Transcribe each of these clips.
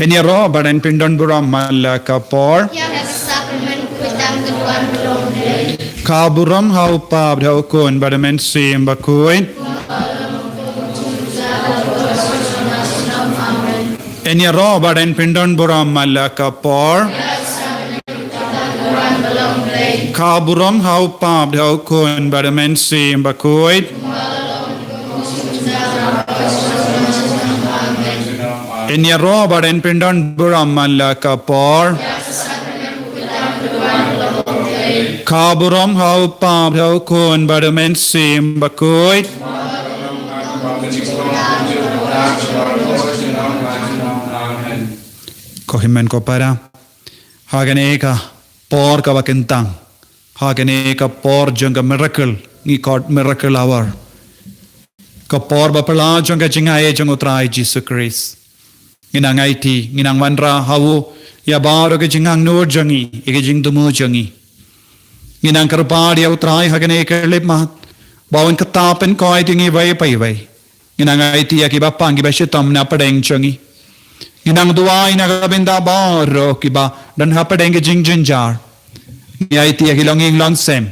Enya ro badan pindon buram mala kapor. Kaburam hau pab hau kun badamen sim bakuin. Enya ro badan pindon buram mala kapor. Kaburam hau pab hau kun badamen sim bakuin. Enya ro badan pindon buram mala kapor. Kaburam hau pab hau kun badamen sim bakuit. Kohimen ko para. Hagane ka por ka bakintang. Hagane ka por janga miracle. Ni God miracle hour. Ka por bapala janga jingaye jang utrai Jesus Christ. Nginang IT, nginang manra hawu ya baro ke jingang nur jangi, ike jing dumu jangi. Nginang karpadi ya utrai hagane ke lip mat. Bawin katapen ko ay tingi vai pai vai. Nginang IT ya kiba pang kiba shitam na padeng jangi. Nginang duai na kabinda baro kiba dan ha padeng ke jing jinjar. Ni IT ya kilonging long sem.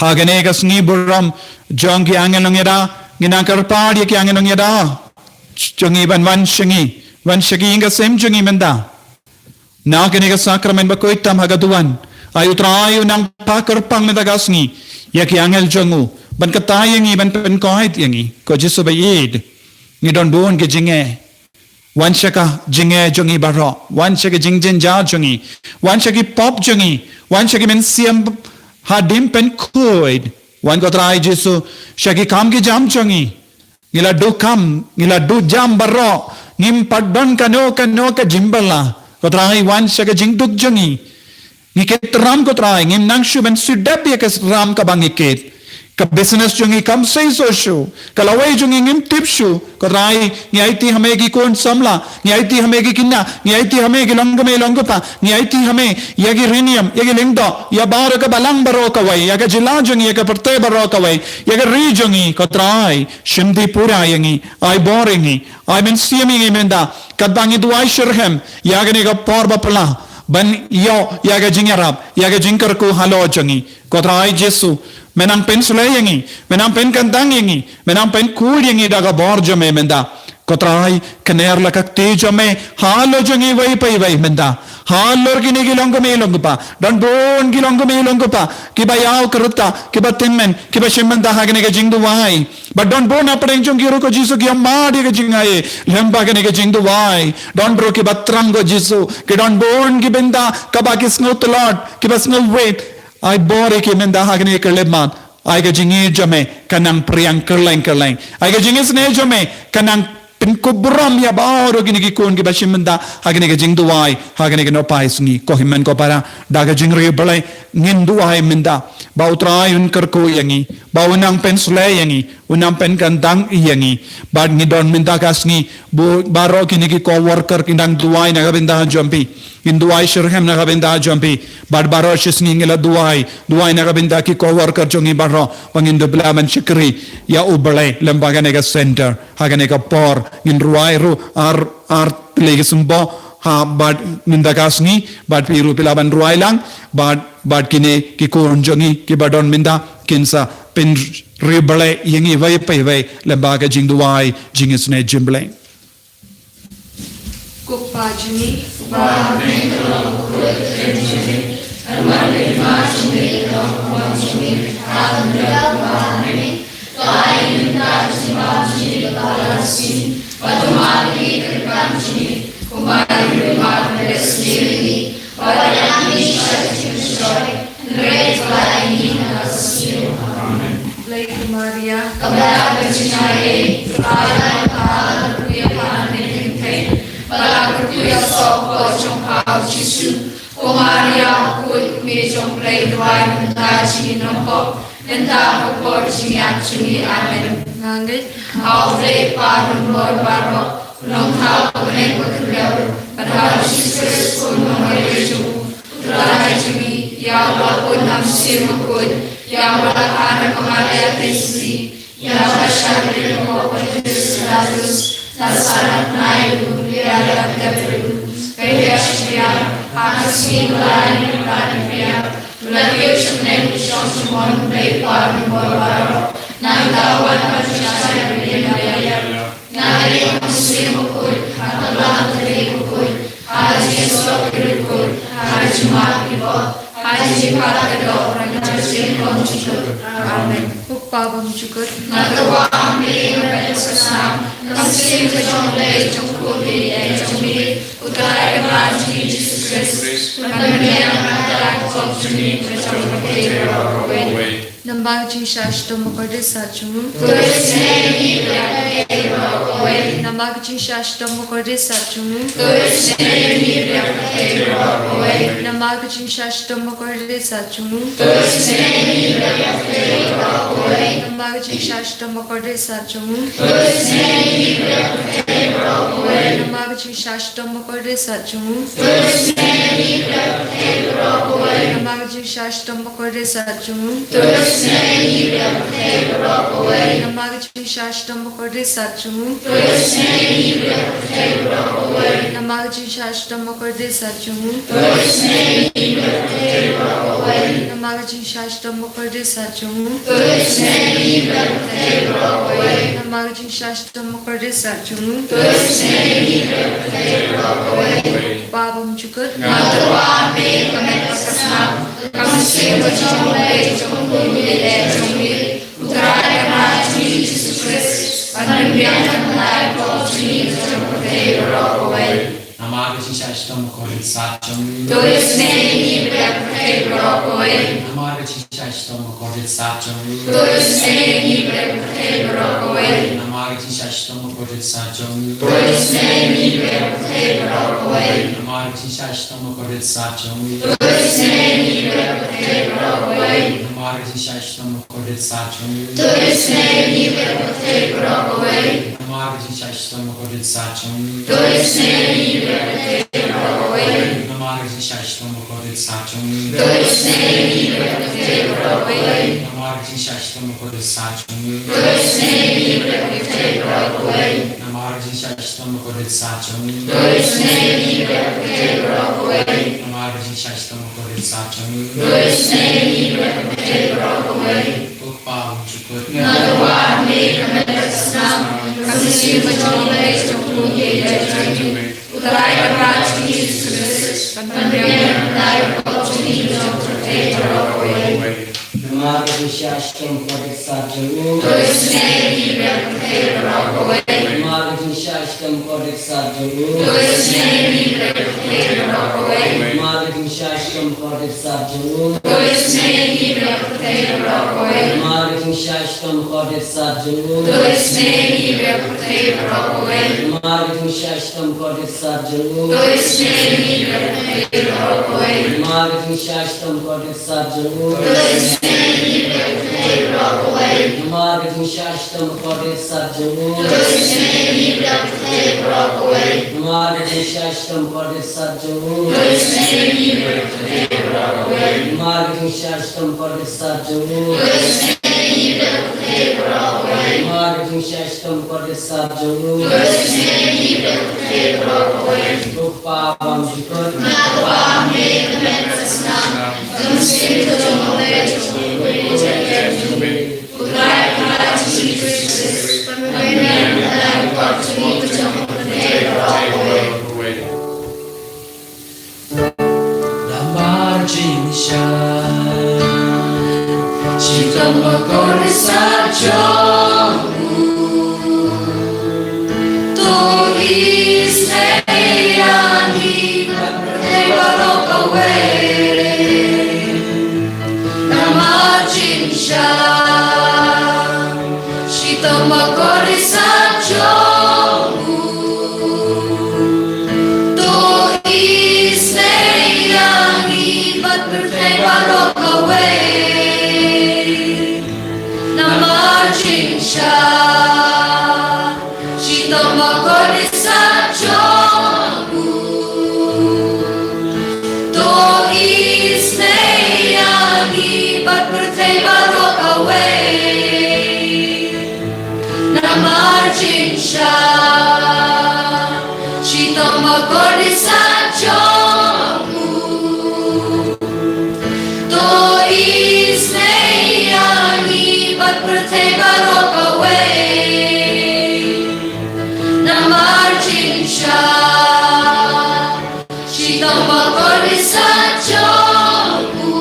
Hagane ka sngi buram jangi angelong yada. Nginang karpadi ya ki angelong yada. Jangi ban wan shangi inga sem jangi menda. Na kini ka sakramen bakoy tam hagaduan. Ay utrayo nang pakarpang metagasngi. Yaki angel jangu. Ban katayangi ban penkohit yangi. Ko Jesu bayid. Ni don buon ke jinge. Wan shaka jinge jangi baro. Wan shaka jingjin jar jangi. Wan shaki pop jangi. Wan shaki men siam hadim pen koid. Wan ko trai Jesu shaki kam ki jam jangi. Ngila du kam, ngila du jam baro, ngim padon kano ka jimbala. Ko trai wan shaka jingduk jangi. Ngikit ram ko trai, ngim nang shu ben sudap ya kas ram ka bangikit. Ka business jangi kam say so shu. Kalaway jangi ngim tip shu. Ko trai ngiaiti hame ki kon samla, ngiaiti hame ki kinna, ngiaiti hame ki longpa, ngiaiti hame yagi rinium, yagi lingdo, ya baro ka balang baro ka way, yaga jila jangi yaga perte baro ka way, yaga ri jangi ko trai, shimdi pura yangi, ay boringi, ay men siyami menda, kadbangi duay shirhem, yaga ni ka porba pala, ban yo yaga jingarab, yaga jinkar ko halo jangi, ko trai Jesu, menang pen sulayangi, menang pen kantang yangi, menang pen kul yangi daga borja me menda. Kotrai kener lakak teja me halo jangi vai pai vai menda. Halor kini gilonggo me longo pa. Dan bon gilonggo me longo pa. Kiba yao keruta, kiba timmen, kiba shimenda hagene ke jingdu vai. But don bon apeng jong giro ko Jesu ki amma di ke jingaye. Lemba gene ke jingdu vai. Don bro kiba trango Jesu. Ki don bon gibenda kaba kisnul tolot, kiba snul wait. Ay bore ki menda hagene ke leman. Ay ke jingi jame kanang priang kerleng. Ay ke jingi sne jame kanang pinkubram ya baro gini gikon gi bashimenda hagene ge jingduai hagene ge no paisngi ko himmen ko para daga jingri balai nginduai menda bautrai un kerko yangi baunang pensle yangi unang pen kandang yangi bad ngidon menda kasngi baro gini gi ko worker kindang duai na gabenda jompi induai shirhem na gabenda jompi bad baro shisngi ngela duai na gabenda ki ko worker jongi baro wangindo blaman shikri ya ubalai lembaga nega center hagane ga por ngin ruai ru ar legisumbo ha bad mindagasni bad piru pilaban ruai lang bad kine ki kon jongi ki badon minda kinsa pin ribale yengi vai pai vai lembaga jingduai jingisne jimble Kupajini ba min lo kuetjini amale machini lo kuetjini andra bani kain dasmani balasi padmani kripamchini kumari marnesiri parayani shachishoi great laini nasio amen Lady Maria kabla chinaye ayana kala kuya panente Balakuya soko chongkau Jesu Kumaria kuit mi chongplay duai mendaji nompo Nenda hukor chingachuni amen Nangit Haule parun bor baro Long hau kunen kutuliau Padahal Jesus kunung reju Tulai jumi Ya Allah kunam simakut Ya Allah kana kumaria tesi Ya Allah syaril mo kutus latus Tasarat nai dunia Pagpabang jugod Natawa ang piling ng Pagkasam, Kamsin ka siyang lay, Siyang kubi, ay siyang bili, Utay ka ba ni Jesus Christ, Pagkamiyan ang natalag ko, Siyang siyang pagkakawin. Nambag Jesus Domokorde Sachumu Tulis na yung Biblia, Nambag Jesus Domokorde Sachumu Tulis na yung Biblia, Nambag Jesus Domokorde Sachumu Tulis na yung Biblia, Nambag Jesus Domokorde Sachumu Tulis na yung Biblia, Nambag Jesus Domokorde Sachumu Tulis na yung Biblia, Nambag Jesus Domokorde Sachumu Tulis na yung Biblia, Nambag Jesus Domokorde Sachumu Tulis na yung Biblia, Nambag Jesus Domokorde Sachumu Tulis na yung Biblia, Nambag Jesus Domokorde Sachumu Tulis na yung Biblia, Nambag Jesus Domokorde Sachumu Tulis na yung Biblia, Pagpabang jugod Natawa ang piling ng Pagkasam, Kamsin ka siyang lay, Siyang kubi, ay siyang bili, Utay ka ba ni Jesus Christ, Pagkamiyan ang natalag ko, Siyang pagkakawin. Namaga Jesus Domokorde Sachumu Tulis na yung Biblia, Namaga Jesus Domokorde Sachumu Tulis na yung Biblia, Namaga Jesus Domokorde Sachumu Tulis na yung Biblia, Namaga Jesus Domokorde Sachumu Tulis na yung Biblia, Namaga Jesus Domokorde Sachumu Tulis na yung Biblia, Namaga Jesus Domokorde Sachumu Tulis na yung Biblia, Namaga Jesus Domokorde Sachumu Tulis na yung Biblia, Namaga Jesus Domokorde Sachumu Tulis na yung Biblia, Namaga Jesus Domokorde Sachumu Tulis na yung Biblia, Namaga Jesus Domokorde Sachumu Tulis na yung Biblia, Pagpabang jugod Natawa ang piling ng Pagkasam, Kamsin ka siyang lay, Siyang kubi, ay siyang bili, Utay ka ba ni Jesus Christ, Pagkamiyan ang natalag ko, Siyang pagkakawin. Namaga Jesus Domokorde Sachumu Tulis na yung Biblia, Namaga Jesus Domokorde Sachumu Tulis na yung Biblia, Namaga Jesus Domokorde Sachumu Tulis na yung Biblia, Namaga Jesus Domokorde Sachumu Tulis na yung Biblia, Namaga Jesus Domokorde Sachumu Tulis na yung Biblia, Namaga Jesus Domokorde Sachumu Tulis na yung Biblia, Namaga Jesus Domokorde Sachumu Tulis na yung Biblia, Namaga Jesus Domokorde Sachumu Tulis na yung Biblia, Namaga Jesus Domokorde Sachumu Tulis na yung Biblia, Namaga Jesus Domokorde Sachumu Tulis na yung Biblia, Pagpabang jugod Natawa ang piling ng Pagkasam, Kamsin ka siyang lay, Siyang kubi, ay siyang bili, Utay ka ba ni Jesus Christ, Pagkamiyan ang natalag ko, Siyang pagkakawin. Damar Jinsha Domokorde Sachumu Tulis na yung Biblia, Namajin siya, Domokorde Sachumu Tulis na yung Biblia, Namajin siya, Domokorde Sachumu Tulis na yung Biblia, Namajin siya, perteba rock away. Na margin siya, siyang magkori sa tiyongku.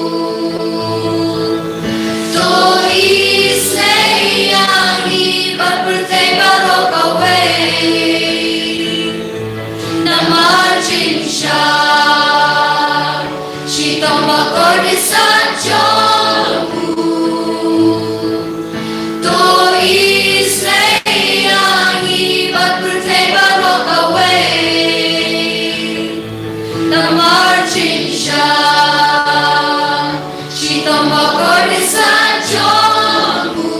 To is neyang ibat perteba rock away. Na margin siya, siyang magkori sa tiyongku. To is neyang ibat perteba rock away. Na margin siya, siyang magkori sa tiyongku.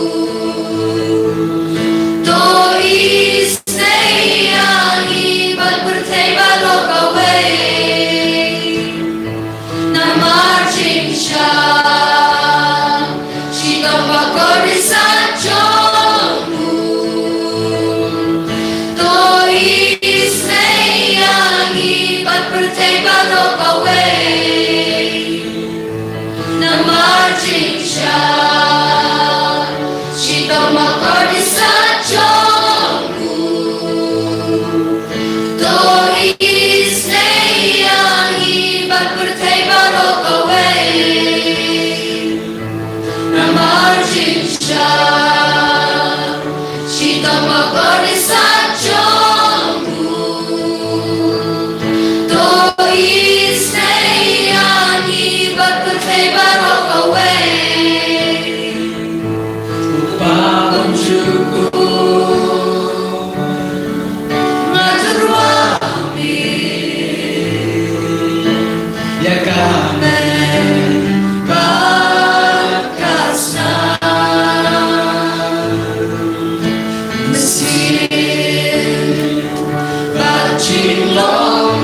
To is neyang ibat perteba rock away. Na margin siya, siyang magkori sa tiyongku. To is neyang ibat perteba rock away. Na margin siya, siyang magkori sa tiyongku. To is neyang ibat perteba rock away. Na margin siya, siyang magkori sa tiyongku. To is neyang ibat perteba rock away. Upang cukup Maturwami, ya kami bakas na mesin Bacilong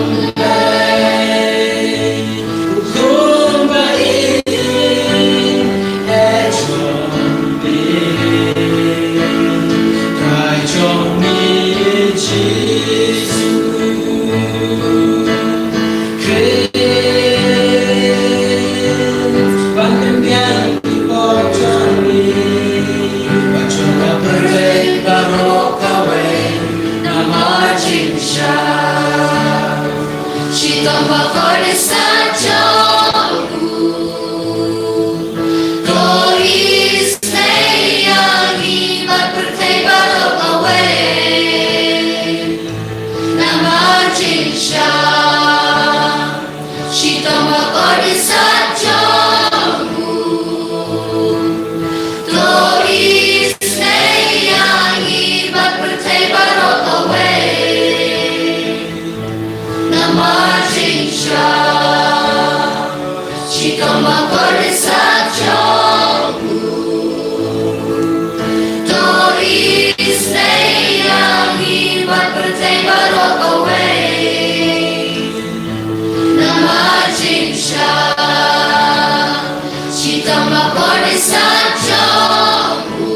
hukum baik Kai trong mi Giêsu Christ ban pimpian di bawah mi Baca pergi baru kawin na margin siya, siyang magkori sa tiyongku. To is neyang ibat perteba rock away. Na margin siya, siyang magkori sa tiyongku. To is neyang ibat perteba rock away. Na margin siya, siyang magkori sa tiyongku. To is neyang ibat perteba rock away. Na margin siya, siyang magkori sa tiyongku.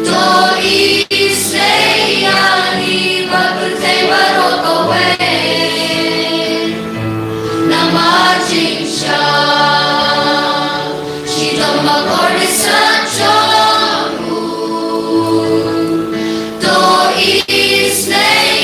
To is neyang ibat perteba rock away. Na margin siya, siyang magkori sa tiyongku. To is neyang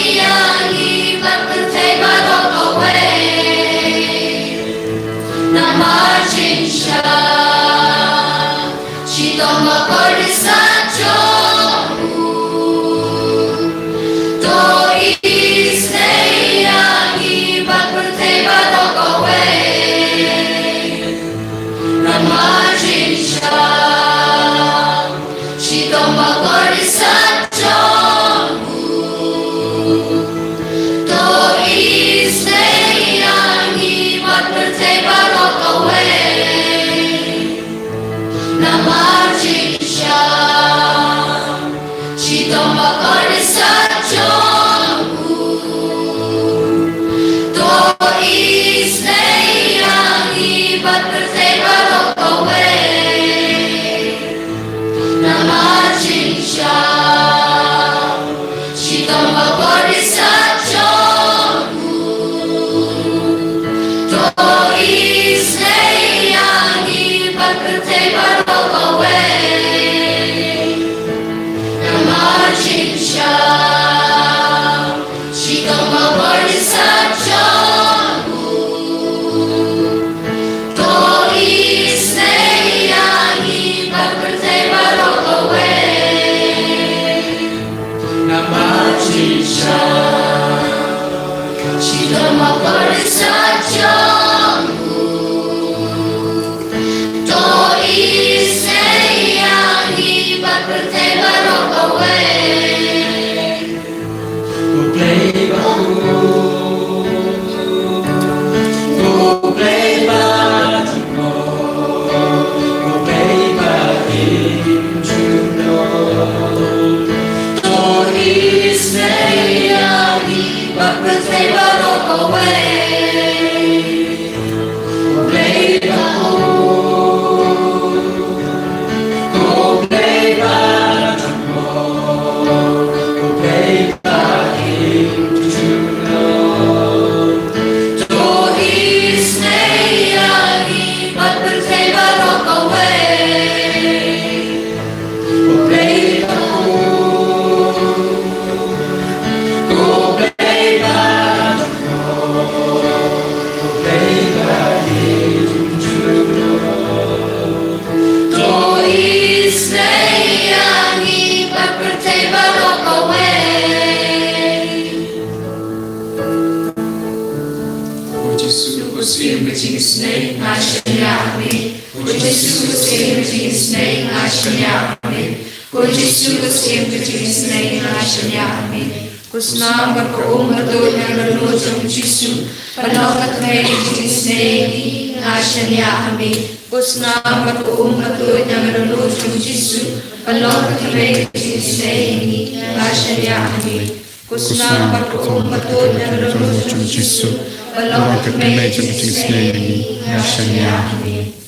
Snake, Nashanyami. Jesus came to Snake, Nashanyami. Jesus came to Snake, Nashanyami. Kusnam berkoum berdua dengan lojong Jisu, penokat mei Snake, Nashanyami. Kusnam berkoum berdua dengan lojong Jisu, penokat mei Snake, Nashanyami. Kusnam berkoum berdua dengan lojong Jisu, penokat mei Snake, Nashanyami.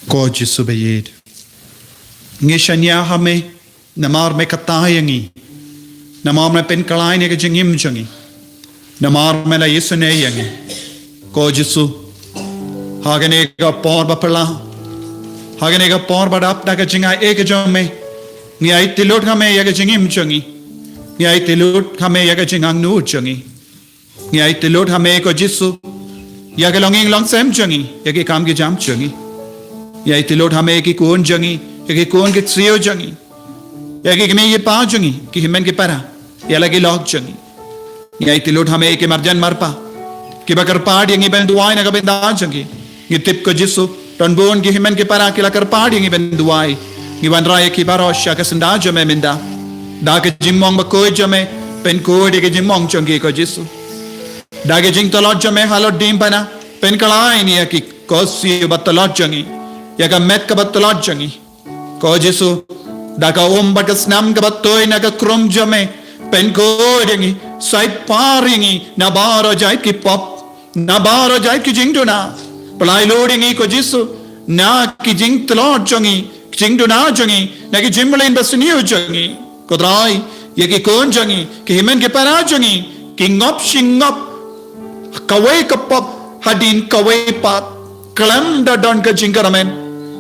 Ko Jisu bayid. Ngishanya hame namar me katayangi. Namar me pen kalai ne kajingim jangi. Namar me la Yesu ne yangi. Ko Jisu. Hagane ka por bapala. Hagane ka por badap na kajinga ek jamme. Ni ai tilot hame ya kajingim jangi. Ni ai tilot hame ya kajingang nu jangi. Ni ai tilot hame ko Jisu. Ya ke longing long sem jangi. Ya ke kam ke jam jangi. Ya tilot hame ki kon jangi. Ya ke kon ke trio jangi. Ya ke me ye pa jangi ki himen ke para. Ya lagi log jangi. Ya tilot hame ke marjan marpa. Ki bakar pad yangi ben duai na ka ben da jangi. Ni tip ko Jisu ton bon ki himen ke para ki la kar pad yangi ben duai. Ni wan ra ki barosha ka sanda jame menda. Da ke jimmong ba ko jame pen ko de ke jimmong jangi ko Jisu. Da ke jing talot jame halot dim pana pen kalai ni ya ki ko si batalot jangi. Ya ka met ka batalot jangi. Ko Jisu da ka bat ka snam ka batoy na ka krum jame pen ko yangi side paringi na baro jai ki pop na baro jai ki jing do na palai loadingi ko Jisu na ki jing talot jangi jing do na jangi na ki jimlin basniyo jangi ko drai ye ki kon jangi ki himen ke para jangi ki ngop shingop kawai ka pop hadin kawai pat kalam da don ka jingaramen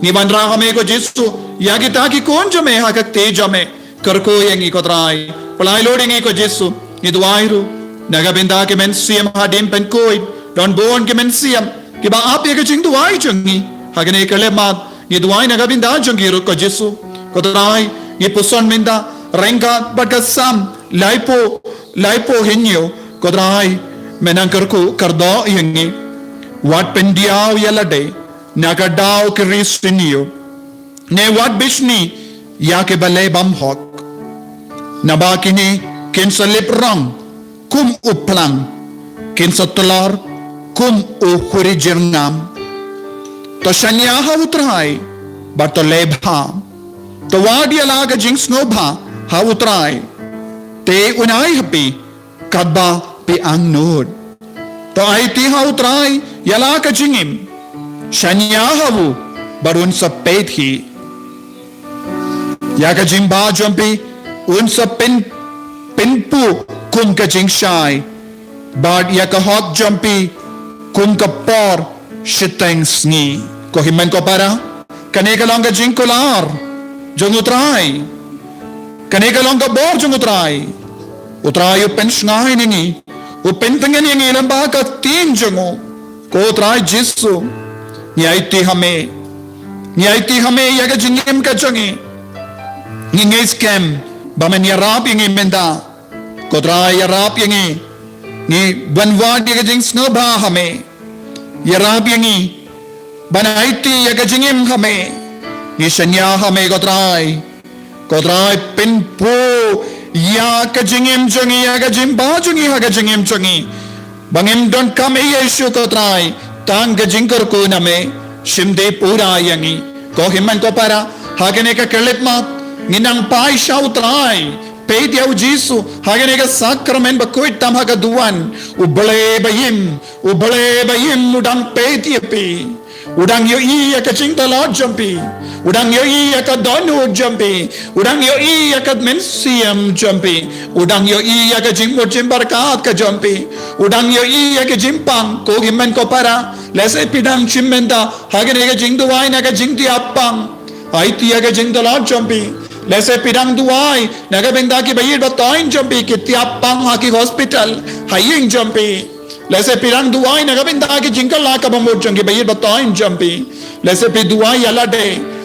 ni bandra hame ko Jisu ya ki ta ki kon jame ha ka te jame kar ko yangi ko drai palai loadingi ko Jisu ni duairu naga binda ke men siam hadim pen koi don bon ke men siam ki ba ap ye ke jing duai jangi ha ne kale mat ni duai naga binda jangi ro ko Jisu ko drai ni puson minda renga bat ka sam laipo hinyo ko drai menang kar ko kardo yangi wat pendiaw yalade naga daw ke ristinyo ne wat bishni ya ke balay bam hok nabakini kin sa liprang kum uplang kin sa tular kum uhuri jirnam to shanya ha utray but to lebha to wadi alaga jing snobha ha utray te unai happy kadba pi ang nod to ay ti ha utray yala ka jingim shanya hawu barun sa pethi ya ka jimba jumpi un sa pinpu kum ka jing shai bad ya ka hot jumpi kum ka por shiteng sngi ko himen ko para kane ka long ka jing kolar jung utray kane ka long ka bor jung utray pen sngai ni u pen tengen yang ilam ba ka tin jungo ko utray Jisu Nyaiti hame ya ka jingim ka jangi ngingay scam bamen yarap yangi menda kodra yarap yangi ni banwad ya ka jing snobha hame yarap yangi banaiti ya ka jingim hame ni shanya hame kodrai pinpo ya ka jingim jangi ya ka jimba jangi ha ka jingim jangi bangim don kame Yesu kodrai tang ka jingkar ko name shimde pura yangi ko himan ko para hagane ka kelit mat nginang pai shautrai pe diaw Jisu hagane ka sakramen ba koit tam haga duan ubale bayim udang pe tiapi udang yo iya ka chingta lot jampi udang yo iya ka donu jampi udang yo iya ka mensiam jampi udang yo iya ka jingmo jimbarkat ka jampi udang yo iya ka jimpang ko himan ko para lese pidang chimmenda hagane ka jingduai na ka jingti appang ai tia ka jingta lot jampi lese pidang duai naga benda ki bayir batain jampi ki tiapang ha ki hospital haying jampi lese pidang duai naga benda ki jingkal la ka bamur jangi bayir batain jampi lese pi duai yala de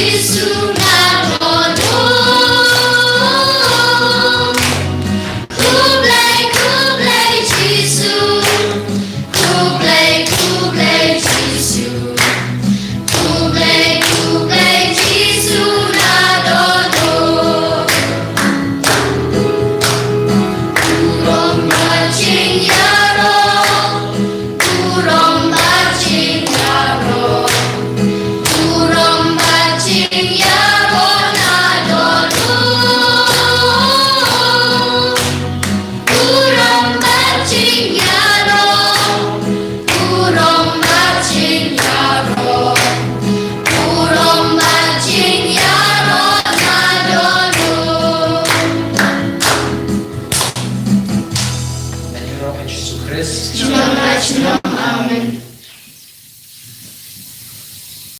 Yesu